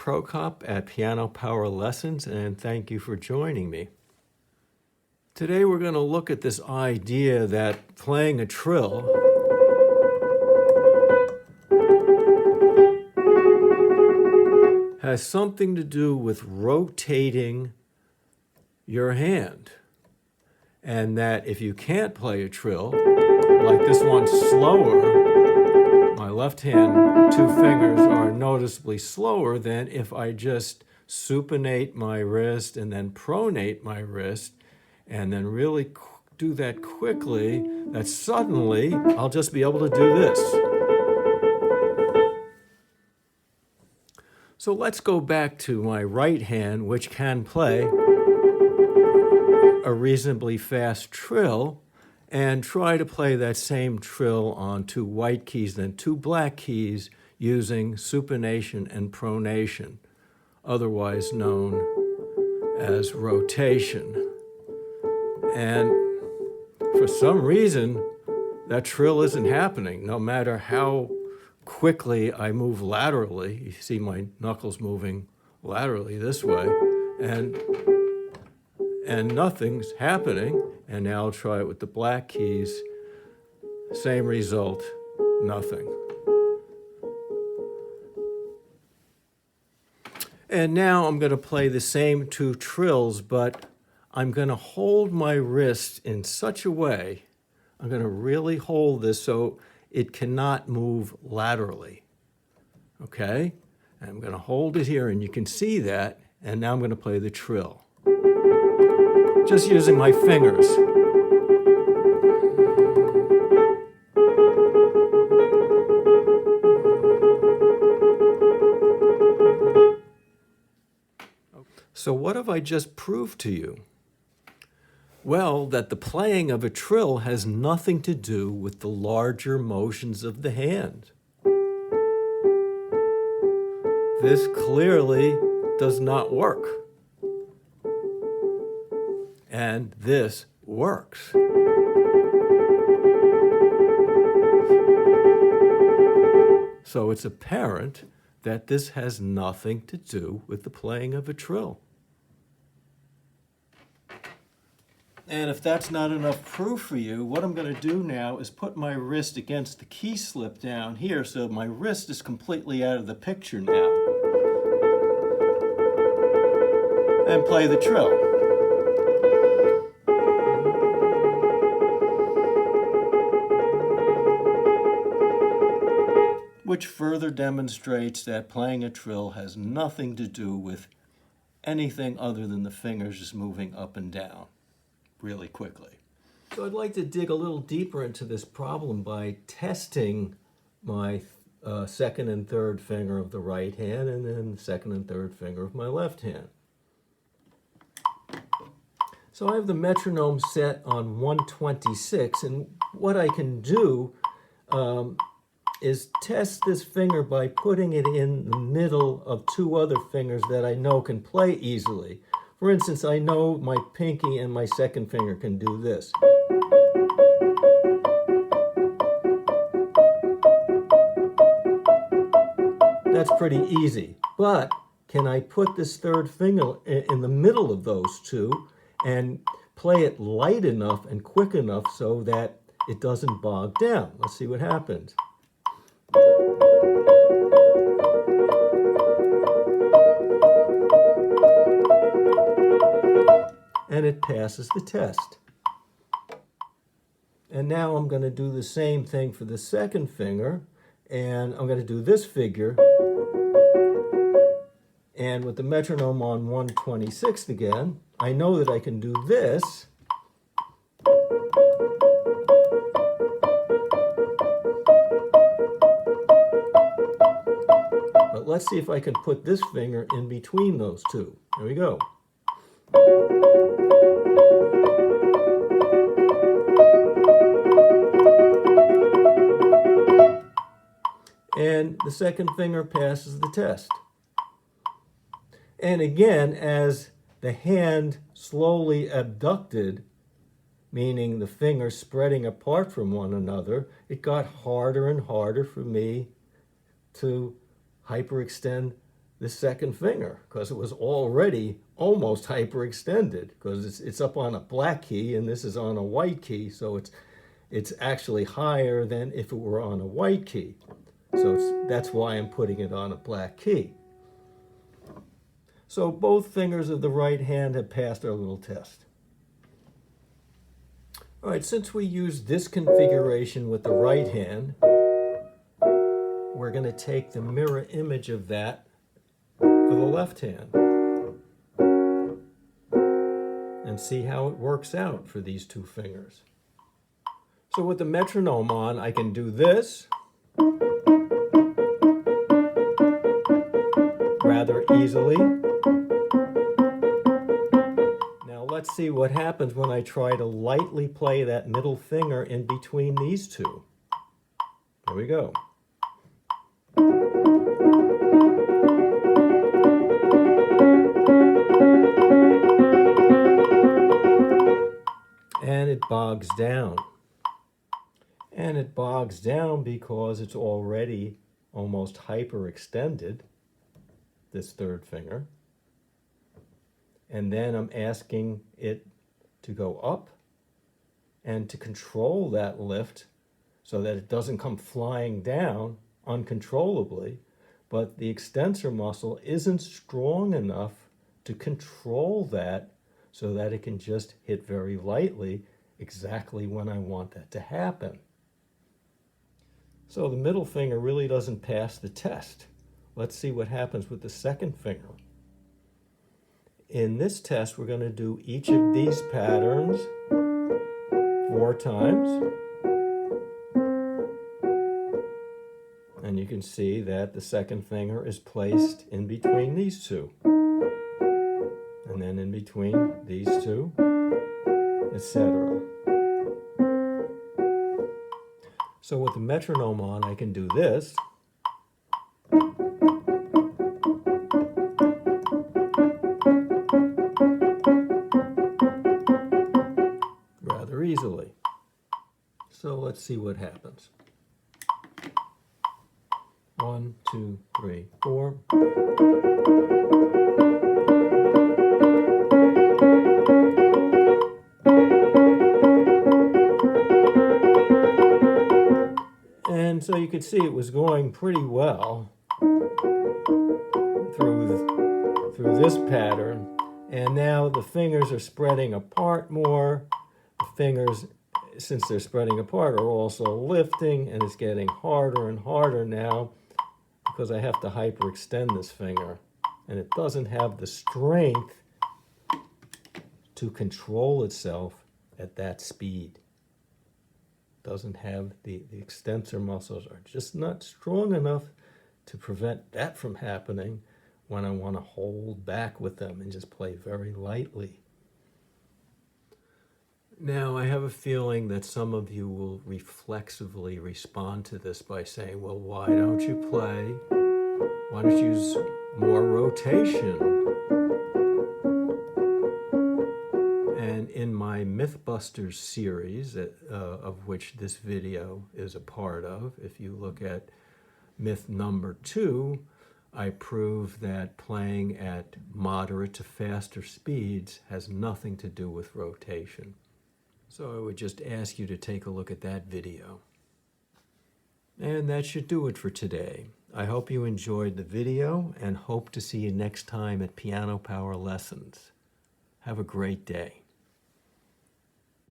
Prokop at Piano Power Lessons, and thank you for joining me. Today we're going to look at this idea that playing a trill has something to do with rotating your hand. And that if you can't play a trill, like this one slower, my left hand, two fingers are noticeably slower than if I just supinate my wrist and then pronate my wrist and then really do that quickly, that suddenly I'll just be able to do this. So let's go back to my right hand, which can play a reasonably fast trill, and try to play that same trill on two white keys, then two black keys, using supination and pronation, otherwise known as rotation. And for some reason, that trill isn't happening, no matter how quickly I move laterally. You see my knuckles moving laterally this way, and nothing's happening. And now I'll try it with the black keys. Same result, nothing. And now I'm going to play the same two trills, but I'm going to hold my wrist in such a way, I'm going to really hold this so it cannot move laterally. Okay? And I'm going to hold it here, and you can see that, and now I'm going to play the trill. Just using my fingers. So what have I just proved to you? Well, that the playing of a trill has nothing to do with the larger motions of the hand. This clearly does not work. And this works. So it's apparent that this has nothing to do with the playing of a trill. And if that's not enough proof for you, what I'm going to do now is put my wrist against the key slip down here, so my wrist is completely out of the picture now. And play the trill. Which further demonstrates that playing a trill has nothing to do with anything other than the fingers just moving up and down really quickly. So I'd like to dig a little deeper into this problem by testing my second and third finger of the right hand and then second and third finger of my left hand. So I have the metronome set on 126, and what I can do is test this finger by putting it in the middle of two other fingers that I know can play easily. For instance, I know my pinky and my second finger can do this. That's pretty easy. But can I put this third finger in the middle of those two and play it light enough and quick enough so that it doesn't bog down? Let's see what happens. And it passes the test. And now I'm going to do the same thing for the second finger, and I'm going to do this figure, and with the metronome on 126 again, I know that I can do this. But let's see if I can put this finger in between those two. Here we go. And the second finger passes the test. And again, as the hand slowly abducted, meaning the fingers spreading apart from one another, it got harder and harder for me to hyperextend this second finger because it was already almost hyperextended because it's up on a black key and this is on a white key, so it's actually higher than if it were on a white key. So that's why I'm putting it on a black key. So both fingers of the right hand have passed our little test. All right, since we use this configuration with the right hand, we're going to take the mirror image of that for the left hand and see how it works out for these two fingers. So with the metronome on, I can do this rather easily. Now let's see what happens when I try to lightly play that middle finger in between these two. Here we go. And it bogs down. And it bogs down because it's already almost hyperextended, this third finger. And then I'm asking it to go up and to control that lift so that it doesn't come flying down uncontrollably, but the extensor muscle isn't strong enough to control that so that it can just hit very lightly exactly when I want that to happen. So the middle finger really doesn't pass the test. Let's see what happens with the second finger. In this test, we're going to do each of these patterns 4 times. And you can see that the second finger is placed in between these two. And then in between these two, etc. So with the metronome on, I can do this. Rather easily. So let's see what happens. 1, 2, 3, 4. And so you could see it was going pretty well through this pattern. And now the fingers are spreading apart more. The fingers, since they're spreading apart, are also lifting, and it's getting harder and harder now because I have to hyperextend this finger. And it doesn't have the strength to control itself at that speed. Doesn't have the extensor muscles are just not strong enough to prevent that from happening when I want to hold back with them and just play very lightly. Now, I have a feeling that some of you will reflexively respond to this by saying, well, why don't you play? Why don't you use more rotation? And in my Mythbusters series, of which this video is a part of, if you look at myth number 2, I prove that playing at moderate to faster speeds has nothing to do with rotation. So I would just ask you to take a look at that video. And that should do it for today. I hope you enjoyed the video and hope to see you next time at Piano Power Lessons. Have a great day.